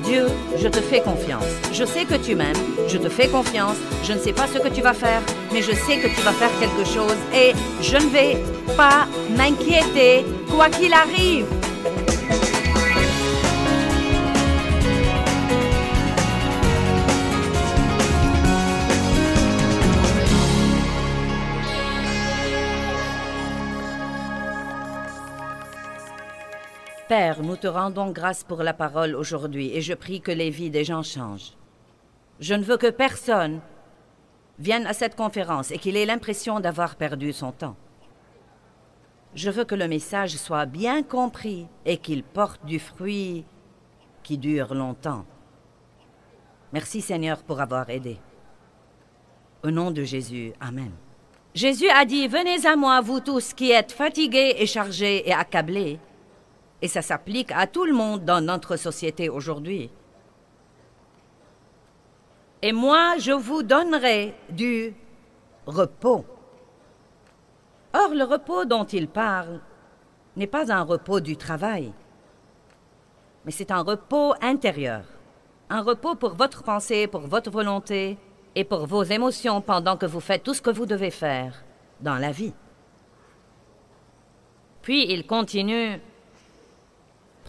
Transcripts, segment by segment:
Dieu, je te fais confiance. Je sais que tu m'aimes, je te fais confiance. Je ne sais pas ce que tu vas faire, mais je sais que tu vas faire quelque chose et je ne vais pas m'inquiéter, quoi qu'il arrive. Père, nous te rendons grâce pour la parole aujourd'hui et je prie que les vies des gens changent. Je ne veux que personne vienne à cette conférence et qu'il ait l'impression d'avoir perdu son temps. Je veux que le message soit bien compris et qu'il porte du fruit qui dure longtemps. Merci Seigneur pour avoir aidé. Au nom de Jésus, Amen. Jésus a dit, « Venez à moi, vous tous qui êtes fatigués et chargés et accablés. » Et ça s'applique à tout le monde dans notre société aujourd'hui. Et moi, je vous donnerai du repos. Or, le repos dont il parle n'est pas un repos du travail, mais c'est un repos intérieur. Un repos pour votre pensée, pour votre volonté et pour vos émotions pendant que vous faites tout ce que vous devez faire dans la vie. Puis il continue.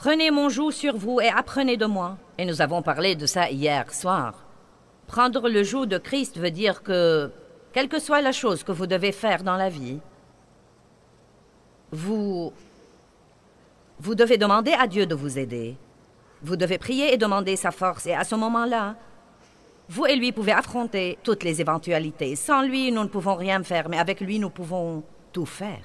Prenez mon joug sur vous et apprenez de moi. Et nous avons parlé de ça hier soir. Prendre le joug de Christ veut dire que, quelle que soit la chose que vous devez faire dans la vie, vous devez demander à Dieu de vous aider. Vous devez prier et demander sa force. Et à ce moment-là, vous et lui pouvez affronter toutes les éventualités. Sans lui, nous ne pouvons rien faire, mais avec lui, nous pouvons tout faire.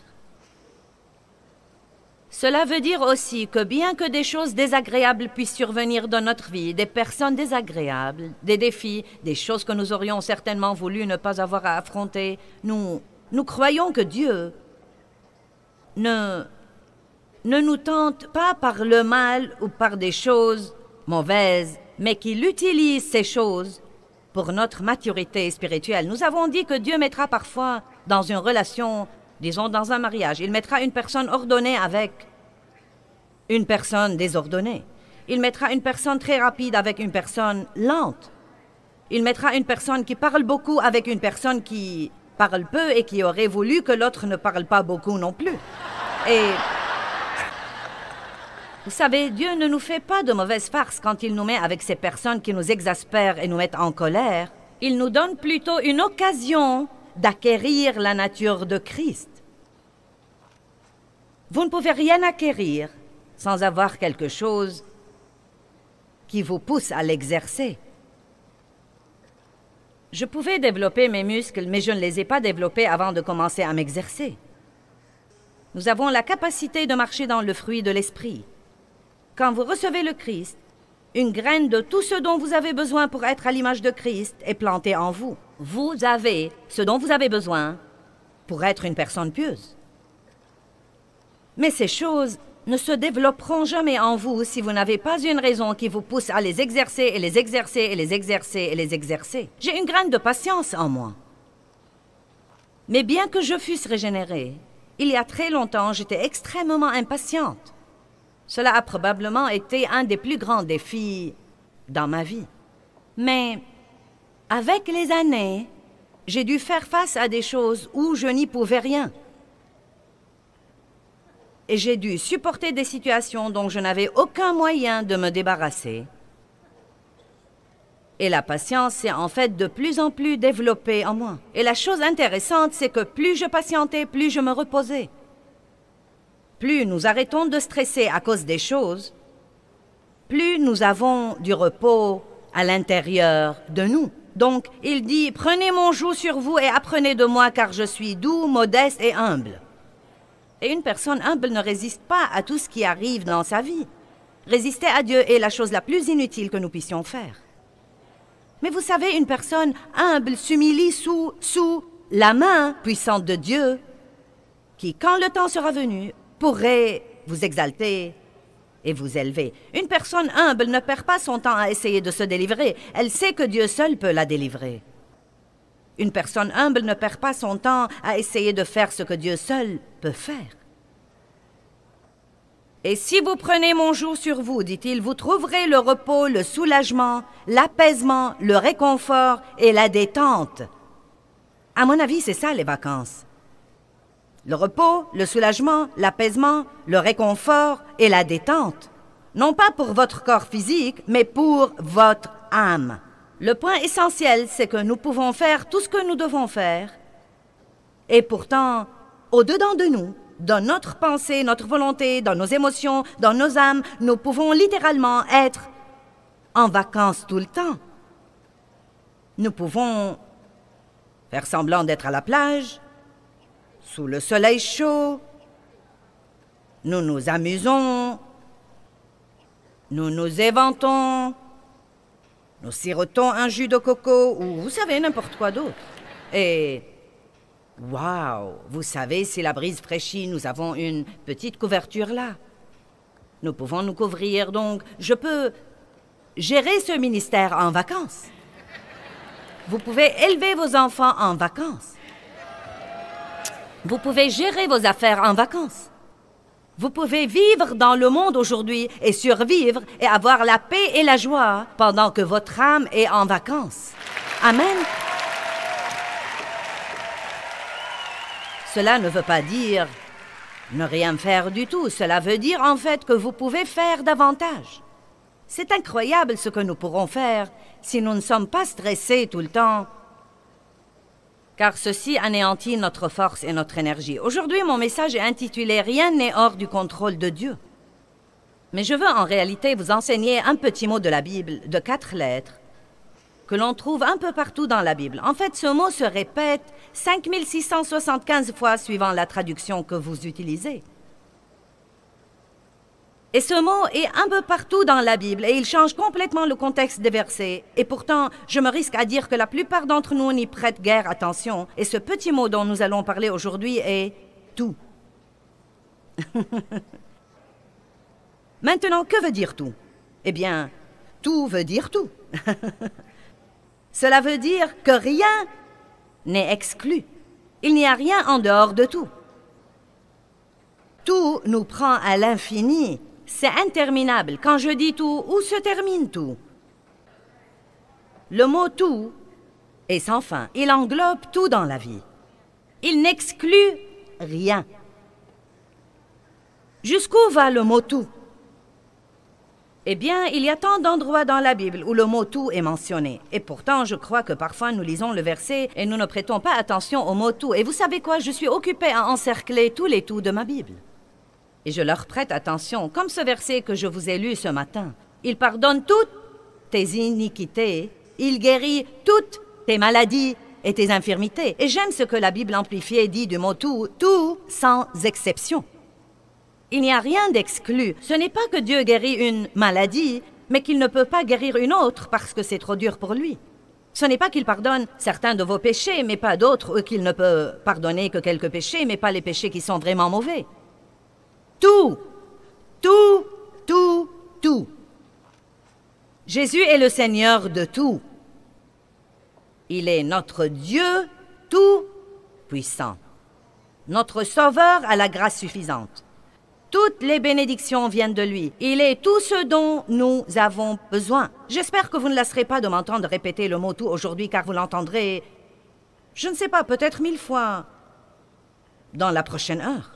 Cela veut dire aussi que bien que des choses désagréables puissent survenir dans notre vie, des personnes désagréables, des défis, des choses que nous aurions certainement voulu ne pas avoir à affronter, nous croyons que Dieu ne nous tente pas par le mal ou par des choses mauvaises, mais qu'il utilise ces choses pour notre maturité spirituelle. Nous avons dit que Dieu mettra parfois dans une relation, disons dans un mariage, il mettra une personne ordonnée avec une personne désordonnée. Il mettra une personne très rapide avec une personne lente. Il mettra une personne qui parle beaucoup avec une personne qui parle peu et qui aurait voulu que l'autre ne parle pas beaucoup non plus. Et vous savez, Dieu ne nous fait pas de mauvaise farce quand il nous met avec ces personnes qui nous exaspèrent et nous mettent en colère. Il nous donne plutôt une occasion d'acquérir la nature de Christ. Vous ne pouvez rien acquérir sans avoir quelque chose qui vous pousse à l'exercer. Je pouvais développer mes muscles, mais je ne les ai pas développés avant de commencer à m'exercer. Nous avons la capacité de marcher dans le fruit de l'esprit. Quand vous recevez le Christ, une graine de tout ce dont vous avez besoin pour être à l'image de Christ est plantée en vous. Vous avez ce dont vous avez besoin pour être une personne pieuse. Mais ces choses ne se développeront jamais en vous si vous n'avez pas une raison qui vous pousse à les exercer et les exercer et les exercer et les exercer. J'ai une graine de patience en moi. Mais bien que je fusse régénérée, il y a très longtemps, j'étais extrêmement impatiente. Cela a probablement été un des plus grands défis dans ma vie. Mais avec les années, j'ai dû faire face à des choses où je n'y pouvais rien. Et j'ai dû supporter des situations dont je n'avais aucun moyen de me débarrasser. Et la patience s'est en fait de plus en plus développée en moi. Et la chose intéressante, c'est que plus je patientais, plus je me reposais. Plus nous arrêtons de stresser à cause des choses, plus nous avons du repos à l'intérieur de nous. Donc, il dit, « Prenez mon joug sur vous et apprenez de moi, car je suis doux, modeste et humble. » Et une personne humble ne résiste pas à tout ce qui arrive dans sa vie. Résister à Dieu est la chose la plus inutile que nous puissions faire. Mais vous savez, une personne humble s'humilie sous la main puissante de Dieu, qui, quand le temps sera venu, pourrait vous exalter et vous élever. Une personne humble ne perd pas son temps à essayer de se délivrer. Elle sait que Dieu seul peut la délivrer. Une personne humble ne perd pas son temps à essayer de faire ce que Dieu seul peut faire. Et si vous prenez mon joug sur vous, dit-il, vous trouverez le repos, le soulagement, l'apaisement, le réconfort et la détente. À mon avis, c'est ça les vacances. Le repos, le soulagement, l'apaisement, le réconfort et la détente. Non pas pour votre corps physique, mais pour votre âme. Le point essentiel, c'est que nous pouvons faire tout ce que nous devons faire. Et pourtant, au-dedans de nous, dans notre pensée, notre volonté, dans nos émotions, dans nos âmes, nous pouvons littéralement être en vacances tout le temps. Nous pouvons faire semblant d'être à la plage, sous le soleil chaud. Nous nous amusons, nous nous éventons, nous sirotons un jus de coco ou vous savez, n'importe quoi d'autre. Et waouh, vous savez, si la brise fraîchit, nous avons une petite couverture là. Nous pouvons nous couvrir, donc je peux gérer ce ministère en vacances. Vous pouvez élever vos enfants en vacances. Vous pouvez gérer vos affaires en vacances. Vous pouvez vivre dans le monde aujourd'hui et survivre et avoir la paix et la joie pendant que votre âme est en vacances. Amen. Cela ne veut pas dire ne rien faire du tout. Cela veut dire en fait que vous pouvez faire davantage. C'est incroyable ce que nous pourrons faire si nous ne sommes pas stressés tout le temps, car ceci anéantit notre force et notre énergie. Aujourd'hui, mon message est intitulé « Rien n'est hors du contrôle de Dieu ». Mais je veux en réalité vous enseigner un petit mot de la Bible de 4 lettres que l'on trouve un peu partout dans la Bible. En fait, ce mot se répète 5675 fois suivant la traduction que vous utilisez. Et ce mot est un peu partout dans la Bible et il change complètement le contexte des versets. Et pourtant, je me risque à dire que la plupart d'entre nous n'y prêtent guère attention. Et ce petit mot dont nous allons parler aujourd'hui est « tout ». Maintenant, que veut dire tout? Eh bien, tout veut dire tout. Cela veut dire que rien n'est exclu. Il n'y a rien en dehors de tout. Tout nous prend à l'infini. C'est interminable. Quand je dis tout, où se termine tout? Le mot « tout » est sans fin. Il englobe tout dans la vie. Il n'exclut rien. Jusqu'où va le mot « tout » ? Eh bien, il y a tant d'endroits dans la Bible où le mot « tout » est mentionné. Et pourtant, je crois que parfois nous lisons le verset et nous ne prêtons pas attention au mot « tout ». Et vous savez quoi? Je suis occupée à encercler tous les « tout » de ma Bible. Et je leur prête attention, comme ce verset que je vous ai lu ce matin. Il pardonne toutes tes iniquités, il guérit toutes tes maladies et tes infirmités. Et j'aime ce que la Bible amplifiée dit du mot « tout », tout sans exception. Il n'y a rien d'exclu. Ce n'est pas que Dieu guérit une maladie, mais qu'il ne peut pas guérir une autre parce que c'est trop dur pour lui. Ce n'est pas qu'il pardonne certains de vos péchés, mais pas d'autres, ou qu'il ne peut pardonner que quelques péchés, mais pas les péchés qui sont vraiment mauvais. Tout, tout, tout, tout. Jésus est le Seigneur de tout. Il est notre Dieu tout-puissant, notre Sauveur à la grâce suffisante. Toutes les bénédictions viennent de lui. Il est tout ce dont nous avons besoin. J'espère que vous ne lasserez pas de m'entendre répéter le mot « tout » aujourd'hui, car vous l'entendrez, je ne sais pas, peut-être 1000 fois dans la prochaine heure.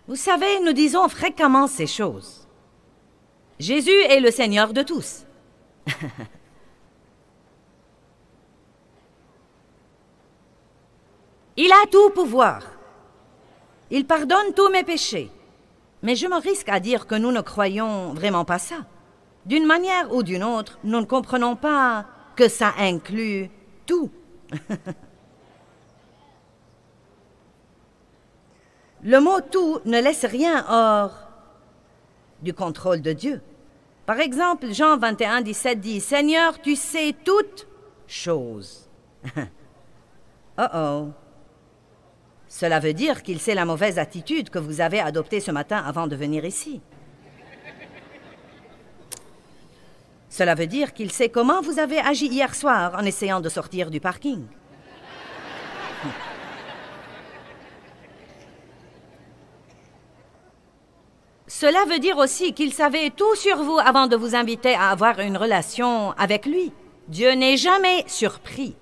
Vous savez, nous disons fréquemment ces choses. Jésus est le Seigneur de tous. Il a tout pouvoir. Il pardonne tous mes péchés. Mais je me risque à dire que nous ne croyons vraiment pas ça. D'une manière ou d'une autre, nous ne comprenons pas que ça inclut tout. Le mot « tout » ne laisse rien hors du contrôle de Dieu. Par exemple, Jean 21, 17 dit « Seigneur, tu sais toutes choses. » Oh. Cela veut dire qu'il sait la mauvaise attitude que vous avez adoptée ce matin avant de venir ici. Cela veut dire qu'il sait comment vous avez agi hier soir en essayant de sortir du parking. Cela veut dire aussi qu'il savait tout sur vous avant de vous inviter à avoir une relation avec lui. Dieu n'est jamais surpris.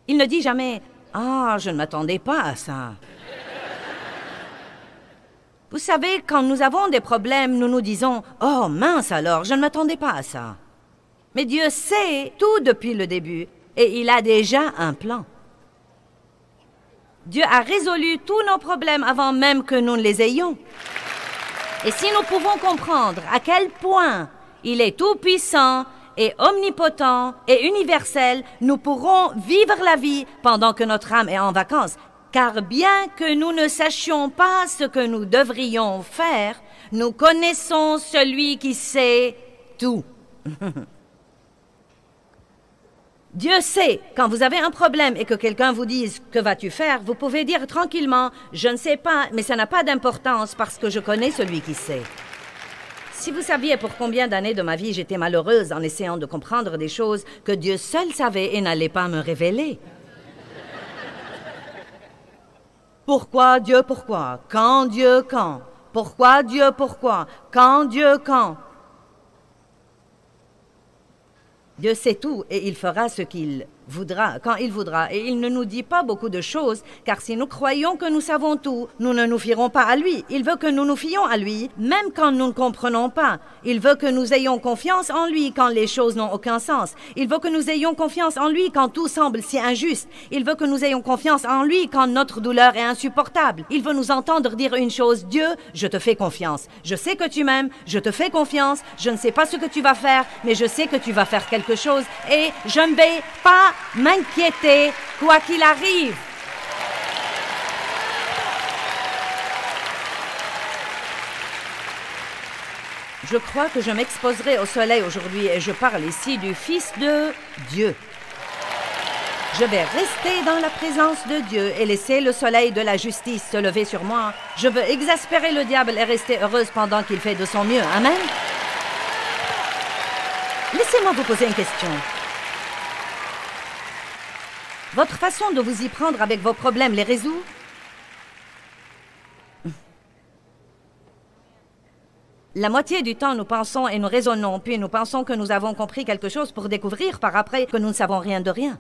Il ne dit jamais « Ah, je ne m'attendais pas à ça ». Vous savez, quand nous avons des problèmes, nous nous disons « Oh mince alors, je ne m'attendais pas à ça ». Mais Dieu sait tout depuis le début et il a déjà un plan. Dieu a résolu tous nos problèmes avant même que nous ne les ayons. Et si nous pouvons comprendre à quel point il est tout-puissant et omnipotent et universel, nous pourrons vivre la vie pendant que notre âme est en vacances. Car bien que nous ne sachions pas ce que nous devrions faire, nous connaissons celui qui sait tout. Dieu sait, quand vous avez un problème et que quelqu'un vous dise « Que vas-tu faire ?» vous pouvez dire tranquillement « Je ne sais pas, mais ça n'a pas d'importance parce que je connais celui qui sait. » Si vous saviez pour combien d'années de ma vie j'étais malheureuse en essayant de comprendre des choses que Dieu seul savait et n'allait pas me révéler. Pourquoi Dieu, pourquoi? Quand Dieu, quand? Pourquoi Dieu, pourquoi? Quand Dieu, quand? Dieu sait tout et il fera ce qu'il voudra, quand il voudra. Et il ne nous dit pas beaucoup de choses, car si nous croyons que nous savons tout, nous ne nous fierons pas à lui. Il veut que nous nous fions à lui, même quand nous ne comprenons pas. Il veut que nous ayons confiance en lui quand les choses n'ont aucun sens. Il veut que nous ayons confiance en lui quand tout semble si injuste. Il veut que nous ayons confiance en lui quand notre douleur est insupportable. Il veut nous entendre dire une chose: Dieu, je te fais confiance. Je sais que tu m'aimes, je te fais confiance. Je ne sais pas ce que tu vas faire, mais je sais que tu vas faire quelque chose et je ne vais pas m'inquiéter quoi qu'il arrive. Je crois que je m'exposerai au soleil aujourd'hui et je parle ici du Fils de Dieu. Je vais rester dans la présence de Dieu et laisser le soleil de la justice se lever sur moi. Je veux exaspérer le diable et rester heureuse pendant qu'il fait de son mieux. Amen. Laissez-moi vous poser une question. Votre façon de vous y prendre avec vos problèmes les résout? La moitié du temps, nous pensons et nous raisonnons, puis nous pensons que nous avons compris quelque chose pour découvrir par après que nous ne savons rien de rien.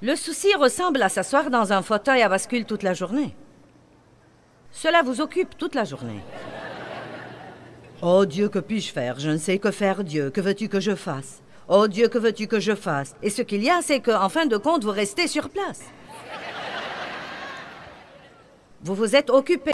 Le souci ressemble à s'asseoir dans un fauteuil à bascule toute la journée. Cela vous occupe toute la journée. Oh Dieu, que puis-je faire? Je ne sais que faire, Dieu. Que veux-tu que je fasse? Oh Dieu, que veux-tu que je fasse? Et ce qu'il y a, c'est qu'en fin de compte, vous restez sur place. Vous vous êtes occupé.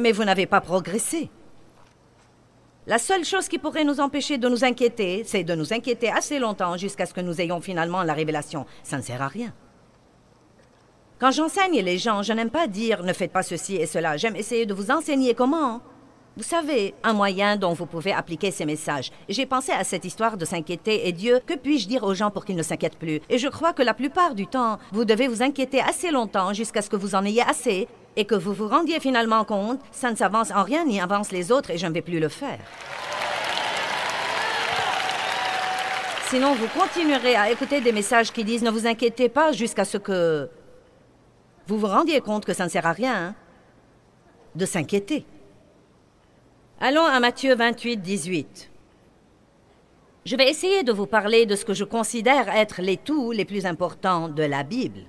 Mais vous n'avez pas progressé. La seule chose qui pourrait nous empêcher de nous inquiéter, c'est de nous inquiéter assez longtemps jusqu'à ce que nous ayons finalement la révélation. Ça ne sert à rien. Quand j'enseigne les gens, je n'aime pas dire « ne faites pas ceci et cela ». J'aime essayer de vous enseigner comment. Vous savez, un moyen dont vous pouvez appliquer ces messages. J'ai pensé à cette histoire de s'inquiéter, et Dieu, que puis-je dire aux gens pour qu'ils ne s'inquiètent plus? Et je crois que la plupart du temps, vous devez vous inquiéter assez longtemps jusqu'à ce que vous en ayez assez et que vous vous rendiez finalement compte, ça ne s'avance en rien ni avance les autres et je ne vais plus le faire. Sinon, vous continuerez à écouter des messages qui disent « Ne vous inquiétez pas » jusqu'à ce que vous vous rendiez compte que ça ne sert à rien de s'inquiéter. Allons à Matthieu 28, 18. Je vais essayer de vous parler de ce que je considère être les tous les plus importants de la Bible.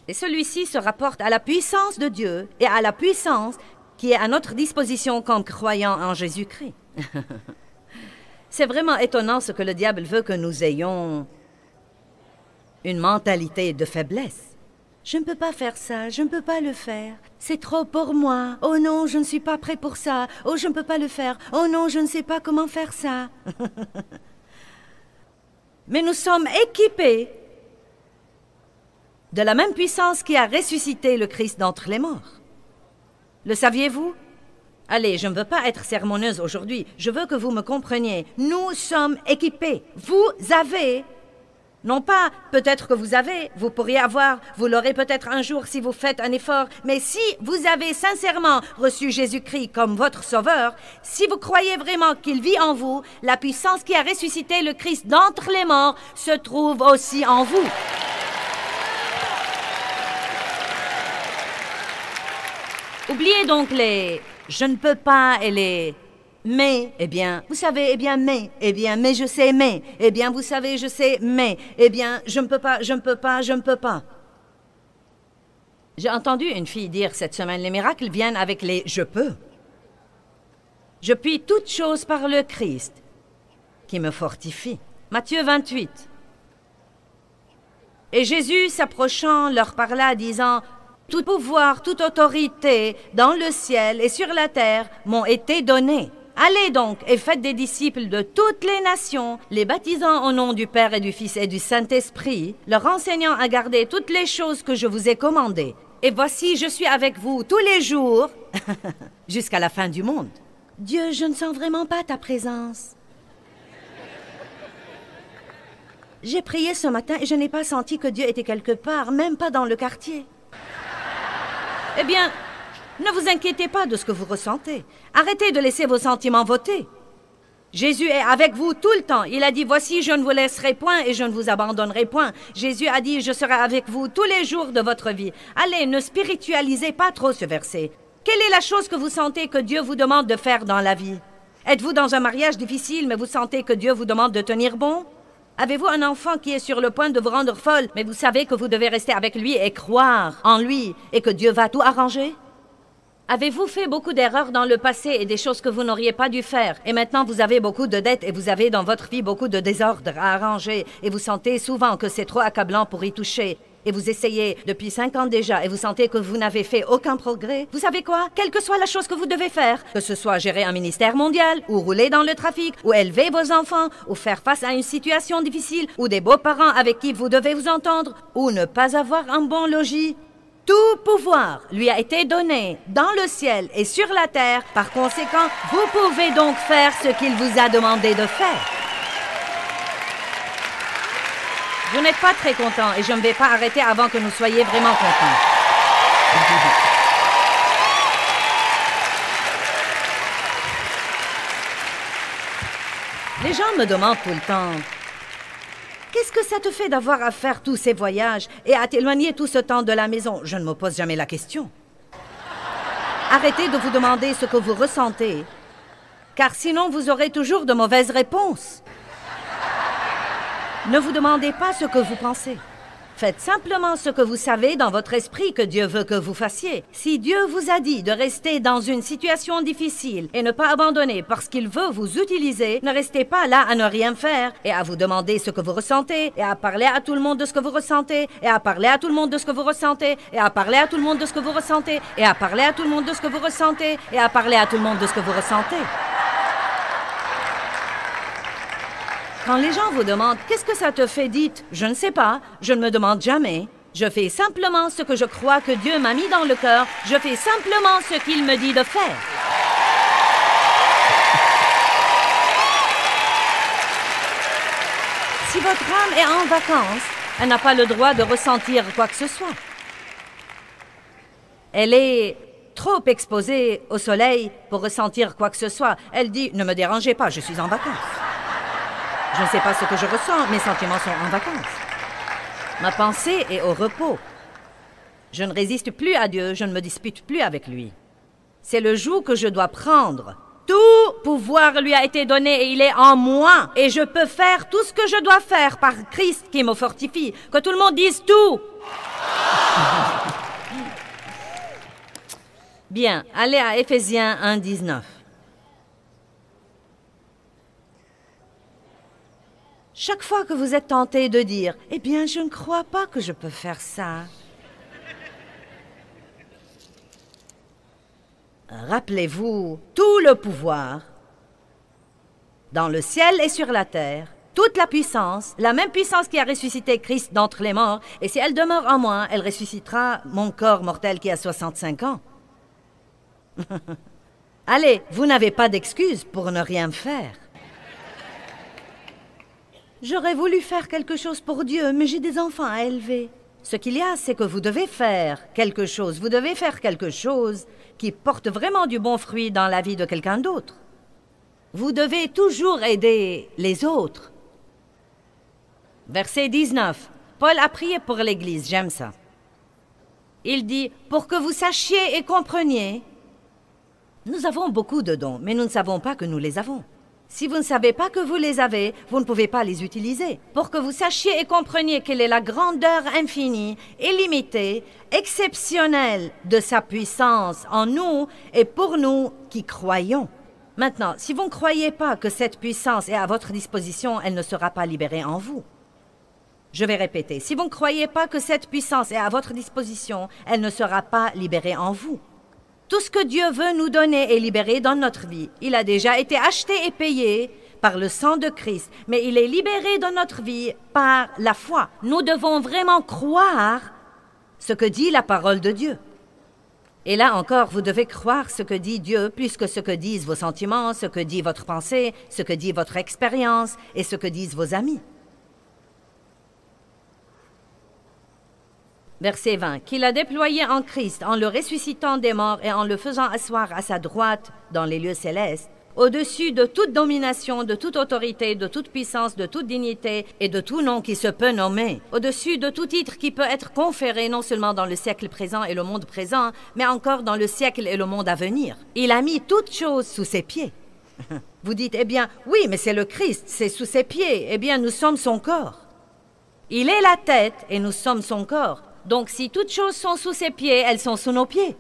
Et celui-ci se rapporte à la puissance de Dieu et à la puissance qui est à notre disposition comme croyants en Jésus-Christ. C'est vraiment étonnant ce que le diable veut que nous ayons une mentalité de faiblesse. Je ne peux pas faire ça, je ne peux pas le faire. C'est trop pour moi. Oh non, je ne suis pas prêt pour ça. Oh, je ne peux pas le faire. Oh non, je ne sais pas comment faire ça. Mais nous sommes équipés de la même puissance qui a ressuscité le Christ d'entre les morts. Le saviez-vous? Allez, je ne veux pas être sermonneuse aujourd'hui. Je veux que vous me compreniez. Nous sommes équipés. Vous avez... Non pas, peut-être que vous pourriez avoir, vous l'aurez peut-être un jour si vous faites un effort, mais si vous avez sincèrement reçu Jésus-Christ comme votre sauveur, si vous croyez vraiment qu'il vit en vous, la puissance qui a ressuscité le Christ d'entre les morts se trouve aussi en vous. Oubliez donc les « je ne peux pas » et les « mais », eh bien, vous savez, mais je sais, mais, eh bien, vous savez, je sais, mais, eh bien, je ne peux pas, je ne peux pas, je ne peux pas. J'ai entendu une fille dire cette semaine, les miracles viennent avec les « je peux ». Je puis toutes choses par le Christ qui me fortifie. Matthieu 28. Et Jésus, s'approchant, leur parla, disant « Tout pouvoir, toute autorité, dans le ciel et sur la terre, m'ont été donnés. Allez donc et faites des disciples de toutes les nations, les baptisant au nom du Père et du Fils et du Saint-Esprit, leur enseignant à garder toutes les choses que je vous ai commandées. Et voici, je suis avec vous tous les jours, jusqu'à la fin du monde. » Dieu, je ne sens vraiment pas ta présence. J'ai prié ce matin et je n'ai pas senti que Dieu était quelque part, même pas dans le quartier. Eh bien, ne vous inquiétez pas de ce que vous ressentez. Arrêtez de laisser vos sentiments voter. Jésus est avec vous tout le temps. Il a dit, voici, je ne vous laisserai point et je ne vous abandonnerai point. Jésus a dit, je serai avec vous tous les jours de votre vie. Allez, ne spiritualisez pas trop ce verset. Quelle est la chose que vous sentez que Dieu vous demande de faire dans la vie? Êtes-vous dans un mariage difficile, mais vous sentez que Dieu vous demande de tenir bon? Avez-vous un enfant qui est sur le point de vous rendre folle, mais vous savez que vous devez rester avec lui et croire en lui et que Dieu va tout arranger? Avez-vous fait beaucoup d'erreurs dans le passé et des choses que vous n'auriez pas dû faire? Et maintenant, vous avez beaucoup de dettes et vous avez dans votre vie beaucoup de désordre à arranger. Et vous sentez souvent que c'est trop accablant pour y toucher. Et vous essayez depuis 5 ans déjà et vous sentez que vous n'avez fait aucun progrès. Vous savez quoi? Quelle que soit la chose que vous devez faire, que ce soit gérer un ministère mondial, ou rouler dans le trafic, ou élever vos enfants, ou faire face à une situation difficile, ou des beaux-parents avec qui vous devez vous entendre, ou ne pas avoir un bon logis. Tout pouvoir lui a été donné dans le ciel et sur la terre. Par conséquent, vous pouvez donc faire ce qu'il vous a demandé de faire. Vous n'êtes pas très content et je ne vais pas arrêter avant que nous soyez vraiment contents. Les gens me demandent tout le temps, qu'est-ce que ça te fait d'avoir à faire tous ces voyages et à t'éloigner tout ce temps de la maison? Je ne me pose jamais la question. Arrêtez de vous demander ce que vous ressentez, car sinon vous aurez toujours de mauvaises réponses. Ne vous demandez pas ce que vous pensez. Faites simplement ce que vous savez dans votre esprit que Dieu veut que vous fassiez. Si Dieu vous a dit de rester dans une situation difficile et ne pas abandonner parce qu'il veut vous utiliser, ne restez pas là à ne rien faire et à vous demander ce que vous ressentez et à parler à tout le monde de ce que vous ressentez et à parler à tout le monde de ce que vous ressentez et à parler à tout le monde de ce que vous ressentez et à parler à tout le monde de ce que vous ressentez et à parler à tout le monde de ce que vous ressentez. Quand les gens vous demandent « Qu'est-ce que ça te fait ?» dites « Je ne sais pas, je ne me demande jamais. Je fais simplement ce que je crois que Dieu m'a mis dans le cœur. Je fais simplement ce qu'il me dit de faire. Si votre âme est en vacances, elle n'a pas le droit de ressentir quoi que ce soit. Elle est trop exposée au soleil pour ressentir quoi que ce soit. Elle dit « Ne me dérangez pas, je suis en vacances. » Je ne sais pas ce que je ressens, mes sentiments sont en vacances. Ma pensée est au repos. Je ne résiste plus à Dieu, je ne me dispute plus avec lui. C'est le joug que je dois prendre. Tout pouvoir lui a été donné et il est en moi. Et je peux faire tout ce que je dois faire par Christ qui me fortifie. Que tout le monde dise tout. Bien, allez à Éphésiens 1, 19. Chaque fois que vous êtes tenté de dire « Eh bien, je ne crois pas que je peux faire ça », rappelez-vous tout le pouvoir dans le ciel et sur la terre, toute la puissance, la même puissance qui a ressuscité Christ d'entre les morts, et si elle demeure en moi, elle ressuscitera mon corps mortel qui a 65 ans. Allez, vous n'avez pas d'excuse pour ne rien faire. J'aurais voulu faire quelque chose pour Dieu, mais j'ai des enfants à élever. Ce qu'il y a, c'est que vous devez faire quelque chose. Vous devez faire quelque chose qui porte vraiment du bon fruit dans la vie de quelqu'un d'autre. Vous devez toujours aider les autres. Verset 19. Paul a prié pour l'Église, j'aime ça. Il dit, pour que vous sachiez et compreniez, nous avons beaucoup de dons, mais nous ne savons pas que nous les avons. Si vous ne savez pas que vous les avez, vous ne pouvez pas les utiliser. Pour que vous sachiez et compreniez quelle est la grandeur infinie, illimitée, exceptionnelle de sa puissance en nous et pour nous qui croyons. Maintenant, si vous ne croyez pas que cette puissance est à votre disposition, elle ne sera pas libérée en vous. Je vais répéter, si vous ne croyez pas que cette puissance est à votre disposition, elle ne sera pas libérée en vous. Tout ce que Dieu veut nous donner est libéré dans notre vie. Il a déjà été acheté et payé par le sang de Christ, mais il est libéré dans notre vie par la foi. Nous devons vraiment croire ce que dit la parole de Dieu. Et là encore, vous devez croire ce que dit Dieu plus que ce que disent vos sentiments, ce que dit votre pensée, ce que dit votre expérience et ce que disent vos amis. Verset 20. Qu'il a déployé en Christ, en le ressuscitant des morts et en le faisant asseoir à sa droite dans les lieux célestes, au-dessus de toute domination, de toute autorité, de toute puissance, de toute dignité et de tout nom qui se peut nommer, au-dessus de tout titre qui peut être conféré non seulement dans le siècle présent et le monde présent, mais encore dans le siècle et le monde à venir. Il a mis toutes choses sous ses pieds. Vous dites, eh bien, oui, mais c'est le Christ, c'est sous ses pieds. Eh bien, nous sommes son corps. Il est la tête et nous sommes son corps. Donc, si toutes choses sont sous ses pieds, elles sont sous nos pieds.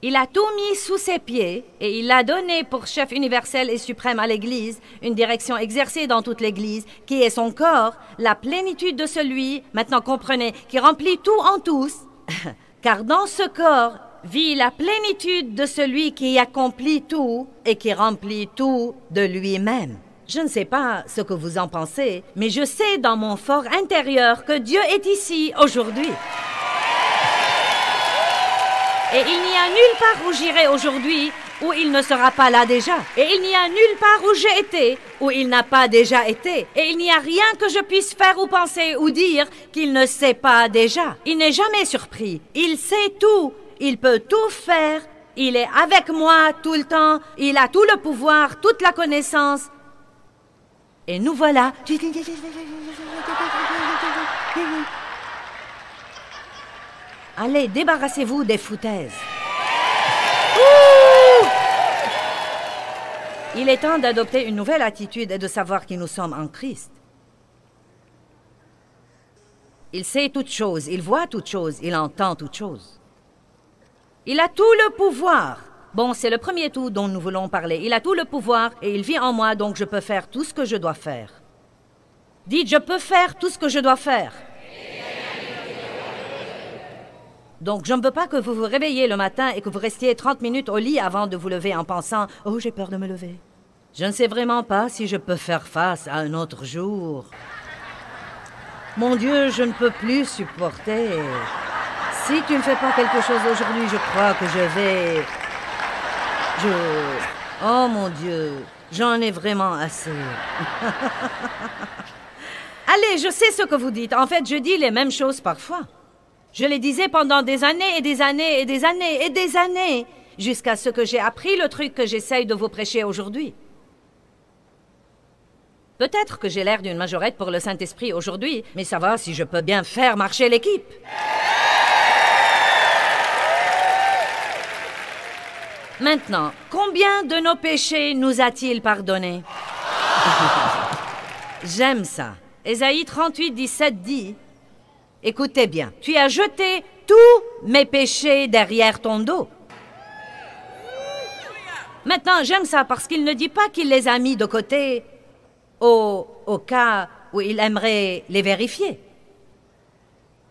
Il a tout mis sous ses pieds et il l'a donné pour chef universel et suprême à l'Église, une direction exercée dans toute l'Église, qui est son corps, la plénitude de celui, maintenant comprenez, qui remplit tout en tous, car dans ce corps vit la plénitude de celui qui accomplit tout et qui remplit tout de lui-même. Je ne sais pas ce que vous en pensez, mais je sais dans mon fort intérieur que Dieu est ici aujourd'hui. Et il n'y a nulle part où j'irai aujourd'hui où il ne sera pas là déjà. Et il n'y a nulle part où j'ai été où il n'a pas déjà été. Et il n'y a rien que je puisse faire ou penser ou dire qu'il ne sait pas déjà. Il n'est jamais surpris. Il sait tout. Il peut tout faire. Il est avec moi tout le temps. Il a tout le pouvoir, toute la connaissance. Et nous voilà. Allez, débarrassez-vous des foutaises. Ouh! Il est temps d'adopter une nouvelle attitude et de savoir qui nous sommes en Christ. Il sait toutes choses, il voit toutes choses, il entend toutes choses. Il a tout le pouvoir. Bon, c'est le premier tout dont nous voulons parler. Il a tout le pouvoir et il vit en moi, donc je peux faire tout ce que je dois faire. Dites, je peux faire tout ce que je dois faire. Donc, je ne veux pas que vous vous réveilliez le matin et que vous restiez 30 minutes au lit avant de vous lever en pensant « Oh, j'ai peur de me lever. Je ne sais vraiment pas si je peux faire face à un autre jour. » Mon Dieu, je ne peux plus supporter. Si tu ne fais pas quelque chose aujourd'hui, je crois que je vais... Oh mon Dieu, j'en ai vraiment assez. Allez, je sais ce que vous dites. En fait, je dis les mêmes choses parfois. Je les disais pendant des années et des années et des années et des années, jusqu'à ce que j'ai appris le truc que j'essaye de vous prêcher aujourd'hui. Peut-être que j'ai l'air d'une majorette pour le Saint-Esprit aujourd'hui, mais ça va si je peux bien faire marcher l'équipe. Maintenant, combien de nos péchés nous a-t-il pardonnés? J'aime ça. Ésaïe 38, 17 dit, « Écoutez bien, tu as jeté tous mes péchés derrière ton dos. » Maintenant, j'aime ça parce qu'il ne dit pas qu'il les a mis de côté au cas où il aimerait les vérifier.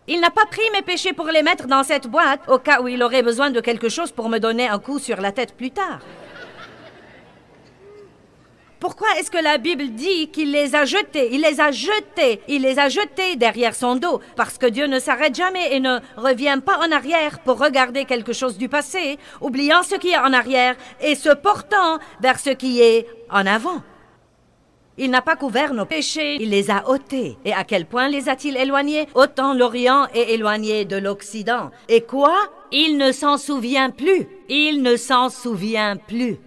Il n'a pas pris mes péchés pour les mettre dans cette boîte au cas où il aurait besoin de quelque chose pour me donner un coup sur la tête plus tard. Pourquoi est-ce que la Bible dit qu'il les a jetés? Il les a jetés. Il les a jetés derrière son dos. Parce que Dieu ne s'arrête jamais et ne revient pas en arrière pour regarder quelque chose du passé, oubliant ce qui est en arrière et se portant vers ce qui est en avant. Il n'a pas couvert nos péchés, il les a ôtés. Et à quel point les a-t-il éloignés? Autant l'Orient est éloigné de l'Occident. Et quoi? Il ne s'en souvient plus. Il ne s'en souvient plus.